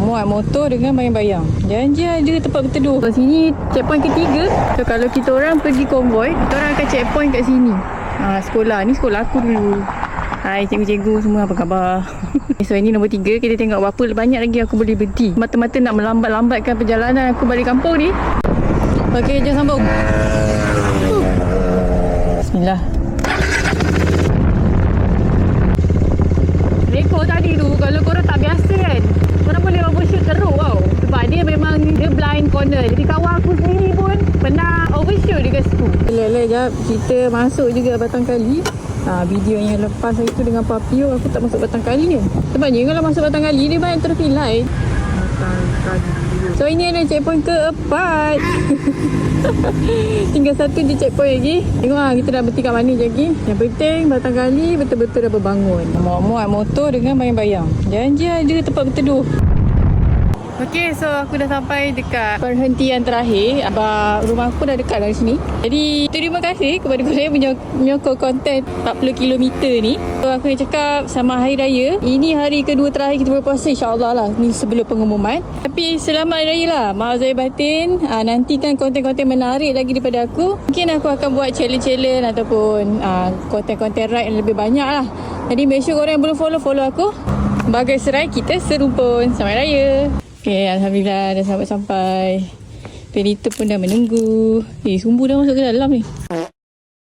Muat motor dengan bayang-bayang. Janji ada tempat berteduh. Kat sini checkpoint ketiga. So kalau kita orang pergi konvoi, kita orang akan checkpoint kat sini. Sekolah ni sekolah aku dulu. Hai cikgu-cikgu semua, apa khabar? So ini nombor 3. Kita tengok berapa banyak lagi aku boleh berhenti. Mata-mata nak melambat-lambatkan perjalanan aku balik kampung ni. Okey, jom sambung. Bismillah. Rekod tadi tu, kalau korang tak biasa kan, korang boleh overshoot teruk tau. Sebab dia memang dia blind corner. Jadi kawan aku sendiri pun pernah overshoot dekat situ. Lelek jap, kita masuk juga Batang Kali. Video yang lepas itu dengan Papio, aku tak masuk Batang Kali kan. Sebabnya kalau masuk Batang Kali, dia banyak traffic light. Batang Kali. So ini ada checkpoint keempat. Tinggal satu je checkpoint lagi. Tengok kita dah berhenti kat mana je lagi. Yang penting Batang Kali betul-betul dah berbangun. Muat-muat motor dengan bayang-bayang. Janji ada tempat berteduh. Okey, so aku dah sampai dekat perhentian terakhir. Rumah aku dah dekat dari sini. Jadi terima kasih kepada korang yang menyokong konten 40 km ni. So aku nak cakap sama Hari Raya. Ini hari kedua terakhir kita berpuasa, insyaAllah lah. Ni sebelum pengumuman. Tapi selamat Hari Raya lah. Maaf zahir batin. Nantikan konten-konten menarik lagi daripada aku. Mungkin aku akan buat challenge-challenge ataupun konten-konten ride yang lebih banyak lah. Jadi make sure korang yang belum follow aku. Bagai serai kita serumpun. Selamat Raya. Okay, Alhamdulillah dah sampai-sampai. Pelitu pun dah menunggu. Sumbu dah masuk ke dalam ni.